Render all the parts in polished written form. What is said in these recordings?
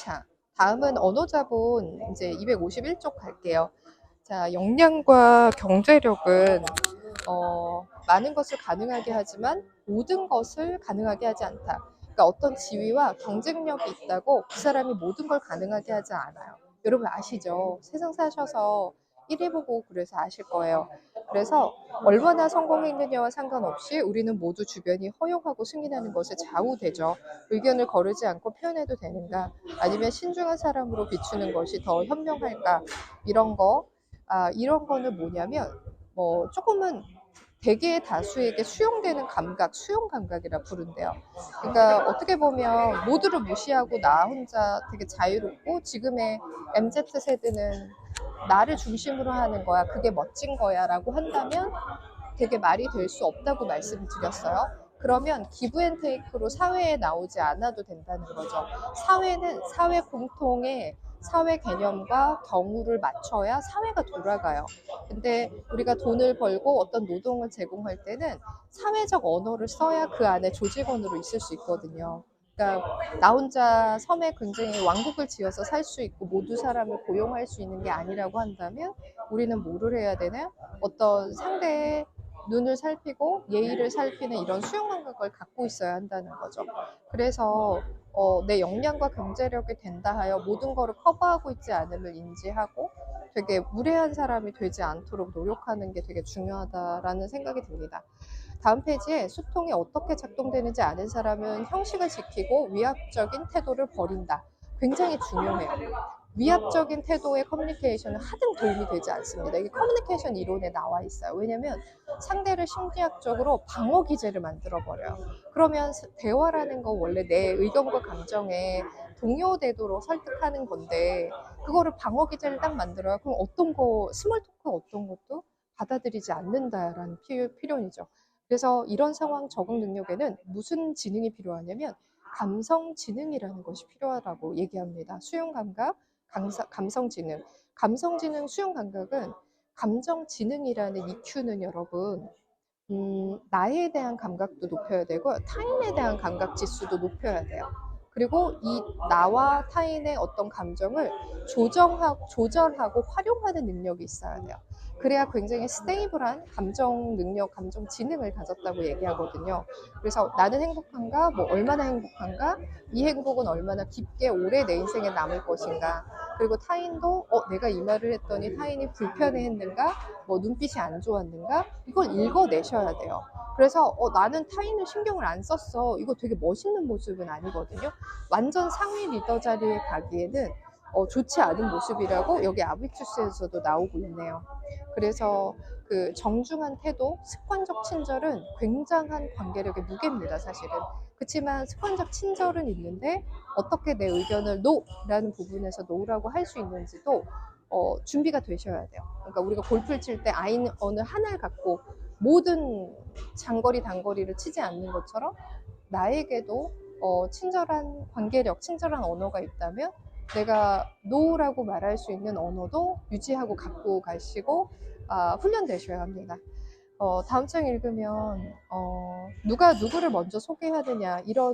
자, 다음은 언어 자본 이제 251쪽 갈게요. 자, 역량과 경제력은 많은 것을 가능하게 하지만 모든 것을 가능하게 하지 않다. 그러니까 어떤 지위와 경쟁력이 있다고 그 사람이 모든 걸 가능하게 하지 않아요. 여러분 아시죠? 세상 사셔서 1위 보고 그래서 아실 거예요. 그래서 얼마나 성공했느냐와 상관없이 우리는 모두 주변이 허용하고 승인하는 것에 좌우되죠. 의견을 거르지 않고 표현해도 되는가? 아니면 신중한 사람으로 비추는 것이 더 현명할까? 이런 거, 이런 거는 뭐냐면, 조금은 대개의 다수에게 수용되는 감각, 수용 감각이라 부른대요. 그러니까 어떻게 보면 모두를 무시하고 나 혼자 되게 자유롭고 지금의 MZ 세대는 나를 중심으로 하는 거야. 그게 멋진 거야. 라고 한다면 되게 말이 될 수 없다고 말씀을 드렸어요. 그러면 기브앤테이크로 사회에 나오지 않아도 된다는 거죠. 사회는 사회 공통의 사회 개념과 경우를 맞춰야 사회가 돌아가요. 근데 우리가 돈을 벌고 어떤 노동을 제공할 때는 사회적 언어를 써야 그 안에 조직원으로 있을 수 있거든요. 그러니까 나 혼자 섬에 굉장히 왕국을 지어서 살 수 있고 모두 사람을 고용할 수 있는 게 아니라고 한다면 우리는 뭐를 해야 되나요? 어떤 상대의 눈을 살피고 예의를 살피는 이런 수용 감각을 갖고 있어야 한다는 거죠. 그래서 내 역량과 경제력이 된다 하여 모든 거를 커버하고 있지 않음을 인지하고 되게 무례한 사람이 되지 않도록 노력하는 게 되게 중요하다라는 생각이 듭니다. 다음 페이지에 소통이 어떻게 작동되는지 아는 사람은 형식을 지키고 위압적인 태도를 버린다. 굉장히 중요해요. 위압적인 태도의 커뮤니케이션은 하등 도움이 되지 않습니다. 이게 커뮤니케이션 이론에 나와 있어요. 왜냐면 상대를 심리학적으로 방어 기제를 만들어 버려요. 그러면 대화라는 건 원래 내 의견과 감정에 동요되도록 설득하는 건데 그거를 방어 기제를 딱 만들어요. 그럼 스몰 토크 어떤 것도 받아들이지 않는다라는 필연이죠. 그래서 이런 상황 적응 능력에는 무슨 지능이 필요하냐면 감성 지능이라는 것이 필요하다고 얘기합니다. 수용 감각, 감성 지능. 감성 지능, 수용 감각은 감정 지능이라는 EQ는 여러분, 나에 대한 감각도 높여야 되고 타인에 대한 감각 지수도 높여야 돼요. 그리고 이 나와 타인의 어떤 감정을 조절하고 활용하는 능력이 있어야 돼요. 그래야 굉장히 스테이블한 감정 능력, 감정 지능을 가졌다고 얘기하거든요. 그래서 나는 행복한가, 얼마나 행복한가, 이 행복은 얼마나 깊게 오래 내 인생에 남을 것인가, 그리고 타인도 내가 이 말을 했더니 타인이 불편해했는가, 눈빛이 안 좋았는가, 이걸 읽어내셔야 돼요. 그래서 나는 타인을 신경을 안 썼어, 이거 되게 멋있는 모습은 아니거든요. 완전 상위 리더 자리에 가기에는 좋지 않은 모습이라고 여기 아비투스에서도 나오고 있네요. 그래서 그 정중한 태도, 습관적 친절은 굉장한 관계력의 무게입니다, 사실은. 그렇지만 습관적 친절은 있는데 어떻게 내 의견을 노라는 부분에서 노라고 할 수 있는지도 준비가 되셔야 돼요. 그러니까 우리가 골프를 칠 때 아인 어느 하나를 갖고 모든 장거리 단거리를 치지 않는 것처럼 나에게도 친절한 관계력, 친절한 언어가 있다면 내가 노라고 말할 수 있는 언어도 유지하고 갖고 가시고 훈련되셔야 합니다. 다음 장 읽으면 누가 누구를 먼저 소개하느냐 이런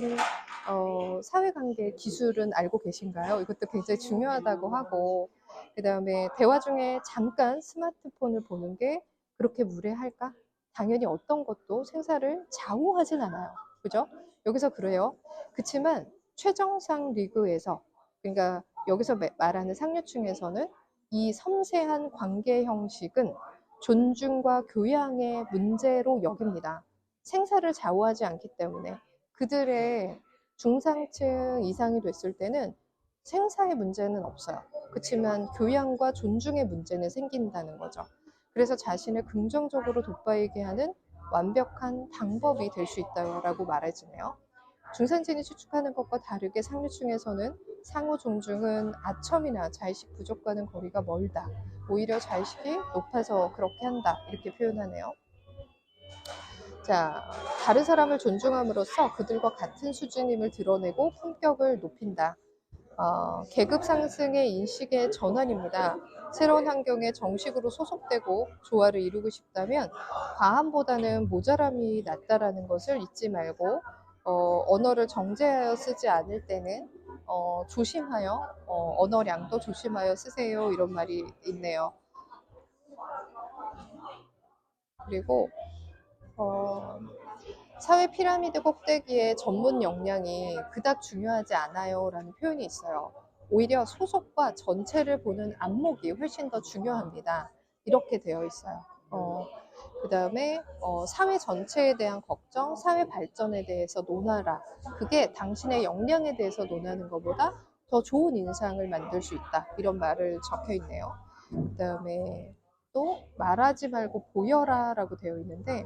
사회관계 기술은 알고 계신가요? 이것도 굉장히 중요하다고 하고, 그 다음에 대화 중에 잠깐 스마트폰을 보는 게 그렇게 무례할까? 당연히 어떤 것도 생사를 좌우하진 않아요. 그죠? 여기서 그래요. 그치만 최정상 리그에서, 그러니까 여기서 말하는 상류층에서는 이 섬세한 관계 형식은 존중과 교양의 문제로 여깁니다. 생사를 좌우하지 않기 때문에 그들의 중상층 이상이 됐을 때는 생사의 문제는 없어요. 그렇지만 교양과 존중의 문제는 생긴다는 거죠. 그래서 자신을 긍정적으로 돋보이게 하는 완벽한 방법이 될 수 있다고 말해주네요. 중산층이 추측하는 것과 다르게 상류층에서는 상호 존중은 아첨이나 자의식 부족과는 거리가 멀다. 오히려 자의식이 높아서 그렇게 한다. 이렇게 표현하네요. 자, 다른 사람을 존중함으로써 그들과 같은 수준임을 드러내고 품격을 높인다. 계급 상승의 인식의 전환입니다. 새로운 환경에 정식으로 소속되고 조화를 이루고 싶다면 과함보다는 모자람이 낫다라는 것을 잊지 말고 언어를 정제하여 쓰지 않을 때는 조심하여, 언어량도 조심하여 쓰세요. 이런 말이 있네요. 그리고, 어, 사회 피라미드 꼭대기의 전문 역량이 그닥 중요하지 않아요. 라는 표현이 있어요. 오히려 소속과 전체를 보는 안목이 훨씬 더 중요합니다. 이렇게 되어 있어요. 그 다음에 사회 전체에 대한 걱정, 사회 발전에 대해서 논하라. 그게 당신의 역량에 대해서 논하는 것보다 더 좋은 인상을 만들 수 있다. 이런 말을 적혀 있네요. 그 다음에 또 말하지 말고 보여라 라고 되어 있는데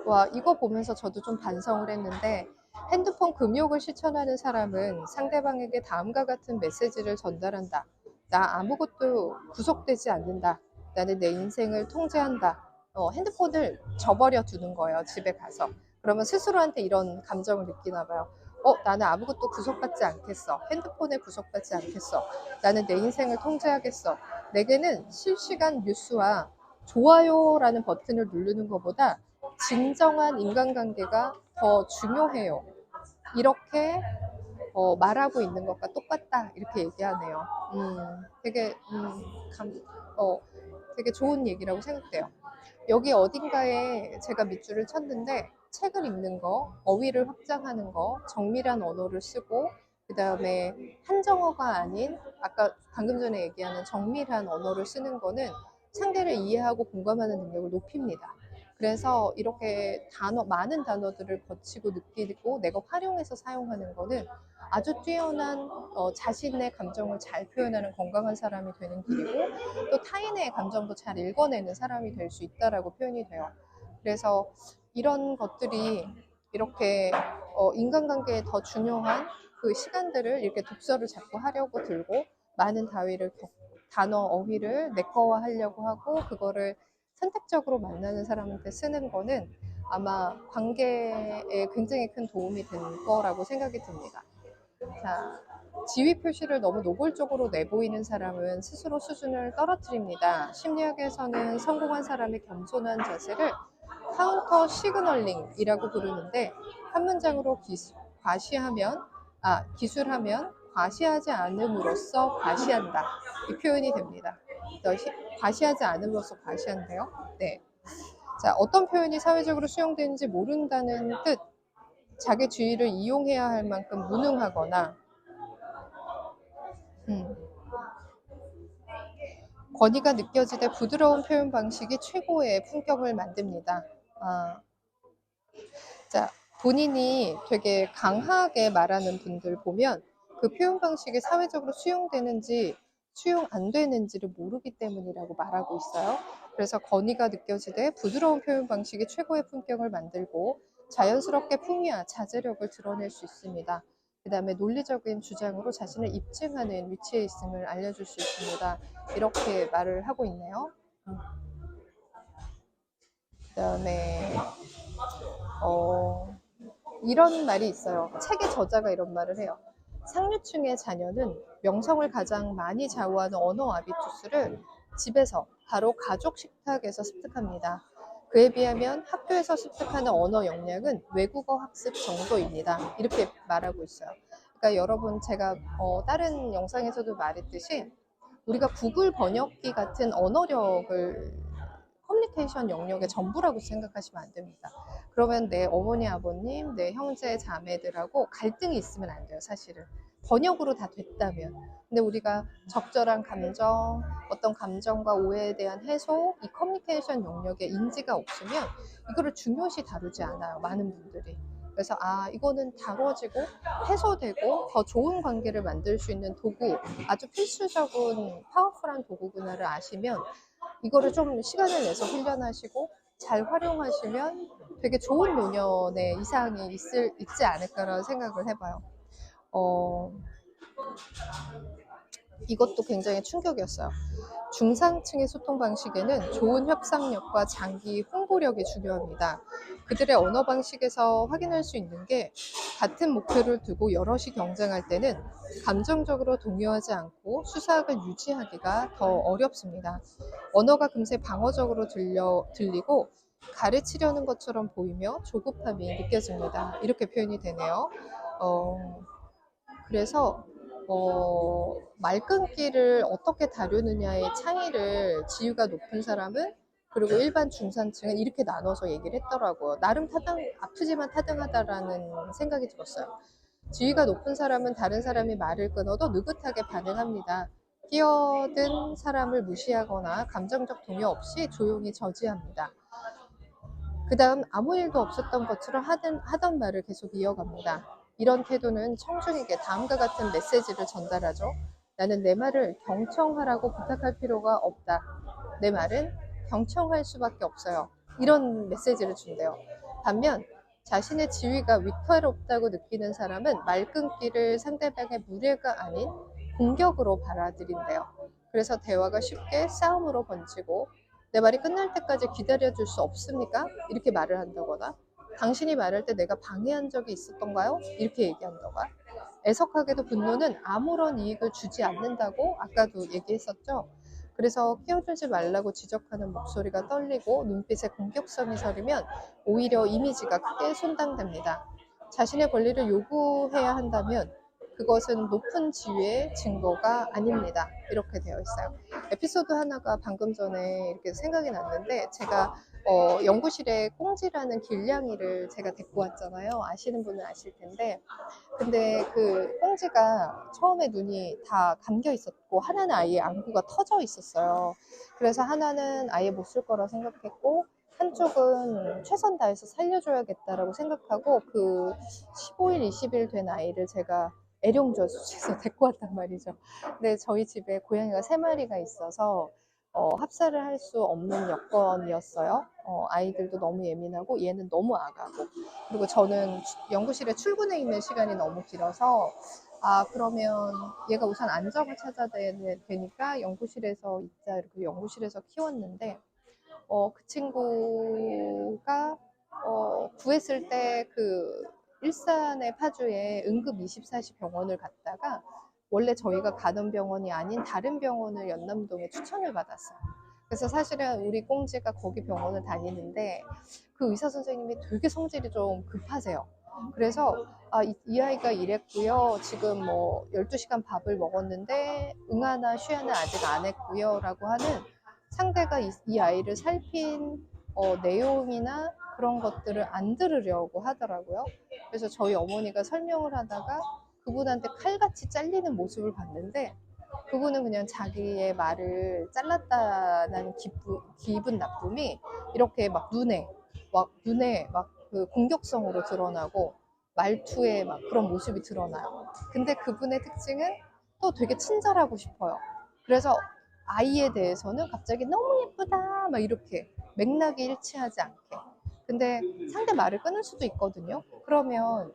와, 이거 보면서 저도 좀 반성을 했는데 핸드폰 금욕을 실천하는 사람은 상대방에게 다음과 같은 메시지를 전달한다. 나 아무것도 구속되지 않는다. 나는 내 인생을 통제한다. 핸드폰을 저버려 두는 거예요. 집에 가서. 그러면 스스로한테 이런 감정을 느끼나 봐요. 나는 아무것도 구속받지 않겠어. 핸드폰에 구속받지 않겠어. 나는 내 인생을 통제하겠어. 내게는 실시간 뉴스와 좋아요라는 버튼을 누르는 것보다 진정한 인간관계가 더 중요해요. 이렇게 말하고 있는 것과 똑같다. 이렇게 얘기하네요. 되게, 되게 좋은 얘기라고 생각돼요. 여기 어딘가에 제가 밑줄을 쳤는데 책을 읽는 거, 어휘를 확장하는 거, 정밀한 언어를 쓰고 그 다음에 한정어가 아닌 아까 방금 전에 얘기하는 정밀한 언어를 쓰는 거는 상대를 이해하고 공감하는 능력을 높입니다. 그래서 이렇게 많은 단어들을 거치고 느끼고 내가 활용해서 사용하는 거는 아주 뛰어난 자신의 감정을 잘 표현하는 건강한 사람이 되는 길이고 또 타인의 감정도 잘 읽어내는 사람이 될 수 있다라고 표현이 돼요. 그래서 이런 것들이 이렇게 인간관계에 더 중요한 그 시간들을 이렇게 독서를 자꾸 하려고 들고 많은 단어 어휘를 내 거화 하려고 하고 그거를 선택적으로 만나는 사람한테 쓰는 거는 아마 관계에 굉장히 큰 도움이 될 거라고 생각이 듭니다. 자, 지위 표시를 너무 노골적으로 내보이는 사람은 스스로 수준을 떨어뜨립니다. 심리학에서는 성공한 사람의 겸손한 자세를 카운터 시그널링이라고 부르는데 한 문장으로 기술하면 과시하지 않음으로써 과시한다. 이 표현이 됩니다. 과시하지 않음으로써 과시한대요. 네. 자, 어떤 표현이 사회적으로 수용되는지 모른다는 뜻. 자기 주의를 이용해야 할 만큼 무능하거나 권위가 느껴지되 부드러운 표현 방식이 최고의 품격을 만듭니다. 자, 본인이 되게 강하게 말하는 분들 보면 그 표현 방식이 사회적으로 수용되는지 수용 안 되는지를 모르기 때문이라고 말하고 있어요. 그래서 권위가 느껴지되 부드러운 표현 방식이 최고의 품격을 만들고 자연스럽게 품위와 자제력을 드러낼 수 있습니다. 그 다음에 논리적인 주장으로 자신을 입증하는 위치에 있음을 알려줄 수 있습니다. 이렇게 말을 하고 있네요. 그 다음에 이런 말이 있어요. 책의 저자가 이런 말을 해요. 상류층의 자녀는 명성을 가장 많이 좌우하는 언어 아비투스를 집에서 바로 가족 식탁에서 습득합니다. 그에 비하면 학교에서 습득하는 언어 역량은 외국어 학습 정도입니다. 이렇게 말하고 있어요. 그러니까 여러분 제가 다른 영상에서도 말했듯이 우리가 구글 번역기 같은 언어력을 커뮤니케이션 영역의 전부라고 생각하시면 안 됩니다. 그러면 내 어머니, 아버님, 내 형제, 자매들하고 갈등이 있으면 안 돼요, 사실은. 번역으로 다 됐다면. 근데 우리가 적절한 감정, 어떤 감정과 오해에 대한 해소, 이 커뮤니케이션 영역에 인지가 없으면 이거를 중요시 다루지 않아요, 많은 분들이. 그래서 이거는 다뤄지고 해소되고 더 좋은 관계를 만들 수 있는 도구, 아주 필수적인 파워풀한 도구구나를 아시면 이거를 좀 시간을 내서 훈련하시고 잘 활용하시면 되게 좋은 노년의 이상이 있지 않을까라는 생각을 해봐요. 이것도 굉장히 충격이었어요. 중상층의 소통 방식에는 좋은 협상력과 장기 홍보력이 중요합니다. 그들의 언어 방식에서 확인할 수 있는 게 같은 목표를 두고 여럿이 경쟁할 때는 감정적으로 동요하지 않고 수사학을 유지하기가 더 어렵습니다. 언어가 금세 방어적으로 들리고 가르치려는 것처럼 보이며 조급함이 느껴집니다. 이렇게 표현이 되네요. 어, 그래서 말끈기를 어떻게 다루느냐의 차이를 지위가 높은 사람은 그리고 일반 중산층은 이렇게 나눠서 얘기를 했더라고요. 나름 아프지만 타당하다라는 생각이 들었어요. 지위가 높은 사람은 다른 사람이 말을 끊어도 느긋하게 반응합니다. 끼어든 사람을 무시하거나 감정적 동요 없이 조용히 저지합니다. 그 다음 아무 일도 없었던 것처럼 하던 말을 계속 이어갑니다. 이런 태도는 청중에게 다음과 같은 메시지를 전달하죠. 나는 내 말을 경청하라고 부탁할 필요가 없다. 내 말은 경청할 수밖에 없어요. 이런 메시지를 준대요. 반면 자신의 지위가 위태롭다고 느끼는 사람은 말 끊기를 상대방의 무례가 아닌 공격으로 받아들인대요. 그래서 대화가 쉽게 싸움으로 번지고 내 말이 끝날 때까지 기다려줄 수 없습니까? 이렇게 말을 한다거나 당신이 말할 때 내가 방해한 적이 있었던가요? 이렇게 얘기한다거나 애석하게도 분노는 아무런 이익을 주지 않는다고 아까도 얘기했었죠. 그래서 끼어들지 말라고 지적하는 목소리가 떨리고 눈빛에 공격성이 서리면 오히려 이미지가 크게 손상됩니다. 자신의 권리를 요구해야 한다면 그것은 높은 지위의 증거가 아닙니다. 이렇게 되어 있어요. 에피소드 하나가 방금 전에 이렇게 생각이 났는데 제가 연구실에 꽁지라는 길냥이를 제가 데리고 왔잖아요. 아시는 분은 아실 텐데 근데 그 꽁지가 처음에 눈이 다 감겨 있었고 하나는 아예 안구가 터져 있었어요. 그래서 하나는 아예 못 쓸 거라 생각했고 한쪽은 최선 다해서 살려줘야겠다라고 생각하고 그 15일, 20일 된 아이를 제가 애룡저수에서 데리고 왔단 말이죠. 근데 저희 집에 고양이가 3마리가 있어서 합사를 할 수 없는 여건이었어요. 아이들도 너무 예민하고 얘는 너무 아가고 그리고 저는 연구실에 출근해 있는 시간이 너무 길어서 그러면 얘가 우선 안정을 찾아야 되니까 연구실에서 있자 이렇게 연구실에서 키웠는데 그 친구가 구했을 때 그 일산의 파주에 응급 24시 병원을 갔다가 원래 저희가 가던 병원이 아닌 다른 병원을 연남동에 추천을 받았어요. 그래서 사실은 우리 꽁지가 거기 병원을 다니는데 그 의사 선생님이 되게 성질이 좀 급하세요. 그래서 이 아이가 이랬고요. 지금 뭐 12시간 밥을 먹었는데 응아나 쉬아는 아직 안 했고요. 라고 하는 상대가 이 아이를 살핀 내용이나 그런 것들을 안 들으려고 하더라고요. 그래서 저희 어머니가 설명을 하다가 그분한테 칼같이 잘리는 모습을 봤는데 그분은 그냥 자기의 말을 잘랐다는 기분 나쁨이 이렇게 막 눈에 막 그 공격성으로 드러나고 말투에 막 그런 모습이 드러나요. 근데 그분의 특징은 또 되게 친절하고 싶어요. 그래서 아이에 대해서는 갑자기 너무 예쁘다 막 이렇게 맥락이 일치하지 않게. 근데 상대 말을 끊을 수도 있거든요. 그러면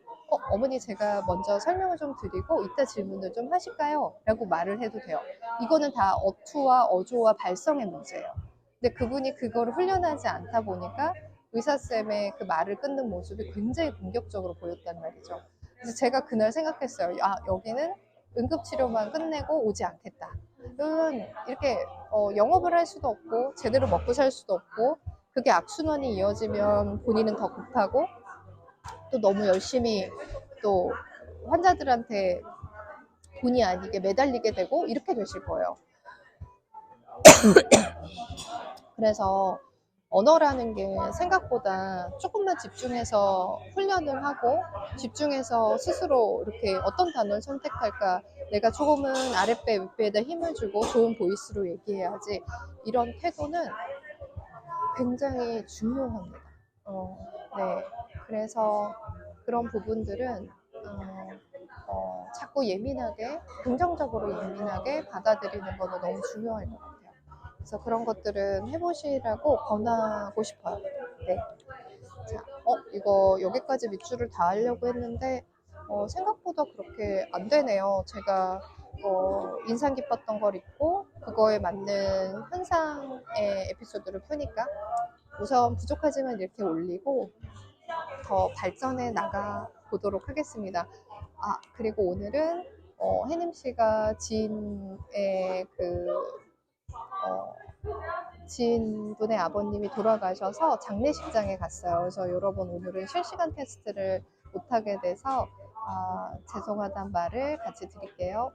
어머니 제가 먼저 설명을 좀 드리고 이따 질문을 좀 하실까요? 라고 말을 해도 돼요. 이거는 다 어투와 어조와 발성의 문제예요. 근데 그분이 그거를 훈련하지 않다 보니까 의사쌤의 그 말을 끊는 모습이 굉장히 공격적으로 보였단 말이죠. 그래서 제가 그날 생각했어요. 여기는 응급치료만 끝내고 오지 않겠다. 이렇게 영업을 할 수도 없고 제대로 먹고 살 수도 없고 그게 악순환이 이어지면 본인은 더 급하고 또 너무 열심히 또 환자들한테 본의 아니게 매달리게 되고 이렇게 되실 거예요. 그래서 언어라는 게 생각보다 조금만 집중해서 훈련을 하고 집중해서 스스로 이렇게 어떤 단어를 선택할까 내가 조금은 아랫배 윗배에다 힘을 주고 좋은 보이스로 얘기해야지 이런 태도는 굉장히 중요합니다. 네. 그래서 그런 부분들은 자꾸 예민하게 긍정적으로 예민하게 받아들이는 거는 너무 중요할 것 같아요. 그래서 그런 것들은 해보시라고 권하고 싶어요. 네. 자, 이거 여기까지 밑줄을 다 하려고 했는데 생각보다 그렇게 안 되네요. 제가 인상 깊었던 걸 읽고 그거에 맞는 현상의 에피소드를 푸니까 우선 부족하지만 이렇게 올리고 더 발전해 나가 보도록 하겠습니다. 그리고 오늘은 혜림 씨가 지인의 그 지인분의 아버님이 돌아가셔서 장례식장에 갔어요. 그래서 여러분 오늘은 실시간 테스트를 못하게 돼서 죄송하다는 말을 같이 드릴게요.